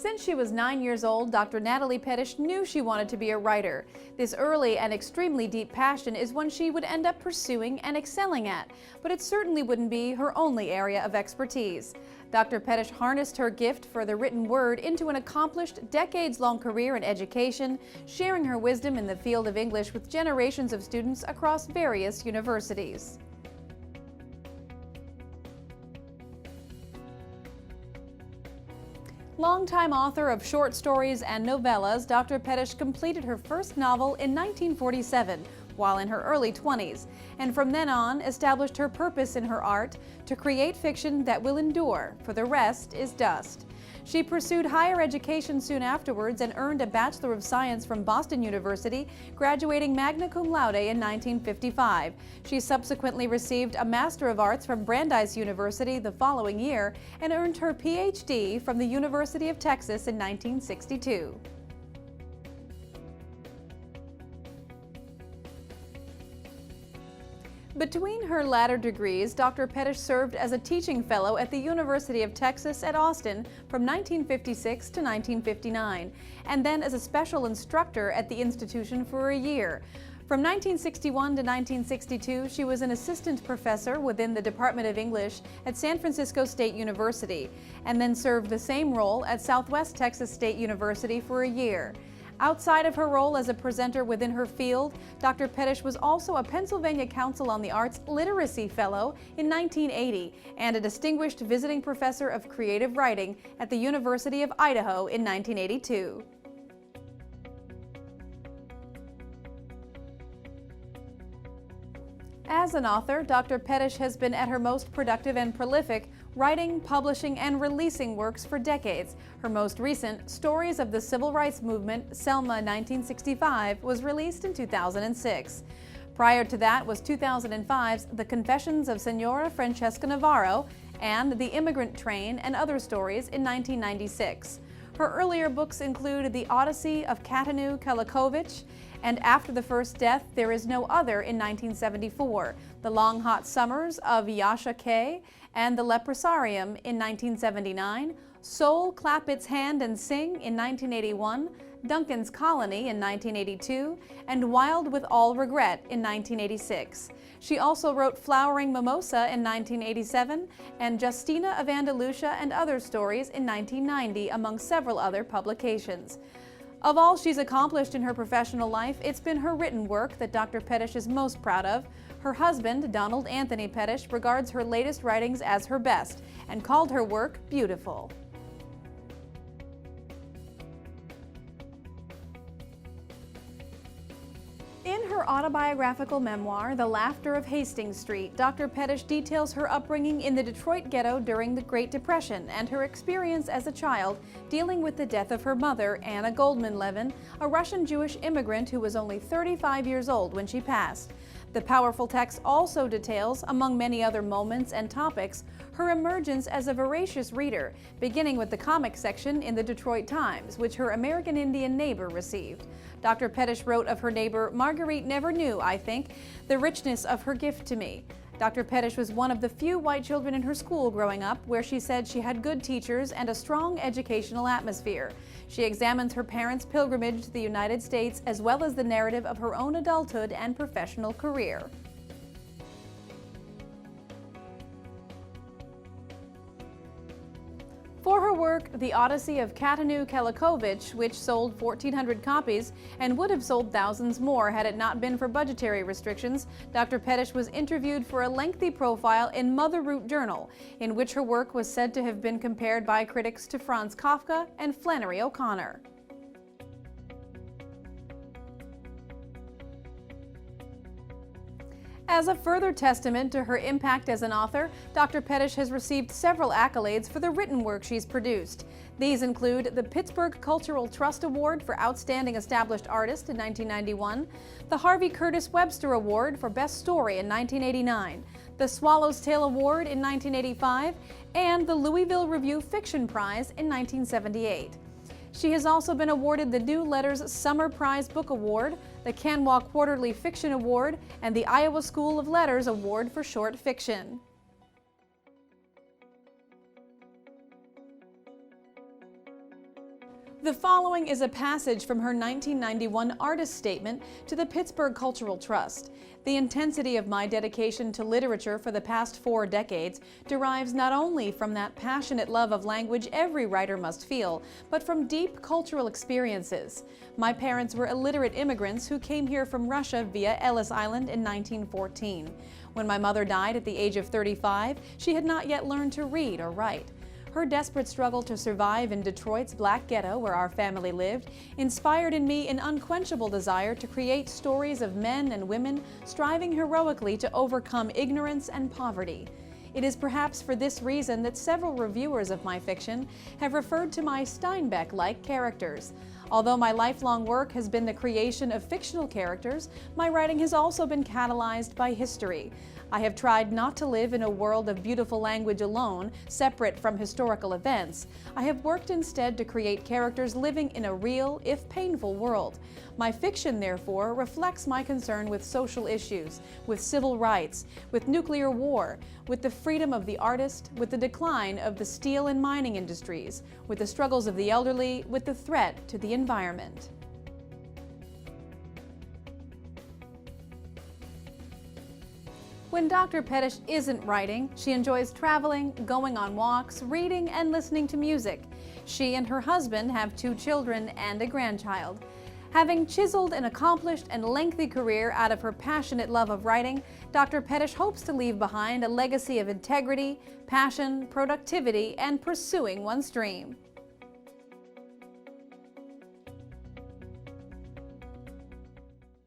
Since she was 9 years old, Dr. Natalie Petesch knew she wanted to be a writer. This early and extremely deep passion is one she would end up pursuing and excelling at, but it certainly wouldn't be her only area of expertise. Dr. Petesch harnessed her gift for the written word into an accomplished, decades-long career in education, sharing her wisdom in the field of English with generations of students across various universities. Longtime author of short stories and novellas, Dr. Petesch completed her first novel in 1947, while in her early 20s, and from then on established her purpose in her art to create fiction that will endure, for the rest is dust. She pursued higher education soon afterwards and earned a Bachelor of Science from Boston University, graduating magna cum laude in 1955. She subsequently received a Master of Arts from Brandeis University the following year and earned her Ph.D. from the University of Texas in 1962. Between her latter degrees, Dr. Petesch served as a teaching fellow at the University of Texas at Austin from 1956 to 1959, and then as a special instructor at the institution for a year. From 1961 to 1962, she was an assistant professor within the Department of English at San Francisco State University, and then served the same role at Southwest Texas State University for a year. Outside of her role as a presenter within her field, Dr. Petesch was also a Pennsylvania Council on the Arts Literacy Fellow in 1980 and a distinguished visiting professor of creative writing at the University of Idaho in 1982. As an author, Dr. Petesch has been at her most productive and prolific, writing, publishing, and releasing works for decades. Her most recent, Stories of the Civil Rights Movement, Selma 1965, was released in 2006. Prior to that was 2005's The Confessions of Senora Francesca Navarro and The Immigrant Train and Other Stories in 1996. Her earlier books include The Odyssey of Katinou, Kalokovich, and After the First Death, There Is No Other in 1974, The Long Hot Summers of Yasha K, and The Leprosarium in 1979, Soul, Clap Its Hand and Sing in 1981, Duncan's Colony in 1982, and Wild with All Regret in 1986. She also wrote Flowering Mimosa in 1987 and Justina of Andalusia and Other Stories in 1990, among several other publications. Of all she's accomplished in her professional life, it's been her written work that Dr. Petesch is most proud of. Her husband, Donald Anthony Petesch, regards her latest writings as her best and called her work beautiful. In her autobiographical memoir, The Laughter of Hastings Street, Dr. Petesch details her upbringing in the Detroit ghetto during the Great Depression and her experience as a child dealing with the death of her mother, Anna Goldman-Levin, a Russian Jewish immigrant who was only 35 years old when she passed. The powerful text also details, among many other moments and topics, her emergence as a voracious reader, beginning with the comic section in the Detroit Times, which her American Indian neighbor received. Dr. Petesch wrote of her neighbor, "Marguerite never knew, I think, the richness of her gift to me." Dr. Petesch was one of the few white children in her school growing up where she said she had good teachers and a strong educational atmosphere. She examines her parents' pilgrimage to the United States as well as the narrative of her own adulthood and professional career. For her work, The Odyssey of Katinou, Kalokovich, which sold 1,400 copies and would have sold thousands more had it not been for budgetary restrictions, Dr. Petesch was interviewed for a lengthy profile in Mother Root Journal, in which her work was said to have been compared by critics to Franz Kafka and Flannery O'Connor. As a further testament to her impact as an author, Dr. Petesch has received several accolades for the written work she's produced. These include the Pittsburgh Cultural Trust Award for Outstanding Established Artist in 1991, the Harvey Curtis Webster Award for Best Story in 1989, the Swallow's Tail Award in 1985, and the Louisville Review Fiction Prize in 1978. She has also been awarded the New Letters Summer Prize Book Award, the Kanwha Quarterly Fiction Award, and the Iowa School of Letters Award for Short Fiction. The following is a passage from her 1991 artist statement to the Pittsburgh Cultural Trust. The intensity of my dedication to literature for the past 4 decades derives not only from that passionate love of language every writer must feel, but from deep cultural experiences. My parents were illiterate immigrants who came here from Russia via Ellis Island in 1914. When my mother died at the age of 35, she had not yet learned to read or write. Her desperate struggle to survive in Detroit's Black Ghetto, where our family lived, inspired in me an unquenchable desire to create stories of men and women striving heroically to overcome ignorance and poverty. It is perhaps for this reason that several reviewers of my fiction have referred to my Steinbeck-like characters. Although my lifelong work has been the creation of fictional characters, my writing has also been catalyzed by history. I have tried not to live in a world of beautiful language alone, separate from historical events. I have worked instead to create characters living in a real, if painful, world. My fiction, therefore, reflects my concern with social issues, with civil rights, with nuclear war, with the freedom of the artist, with the decline of the steel and mining industries, with the struggles of the elderly, with the threat to the environment. When Dr. Petesch isn't writing, she enjoys traveling, going on walks, reading, and listening to music. She and her husband have 2 children and a grandchild. Having chiseled an accomplished and lengthy career out of her passionate love of writing, Dr. Petesch hopes to leave behind a legacy of integrity, passion, productivity, and pursuing one's dream.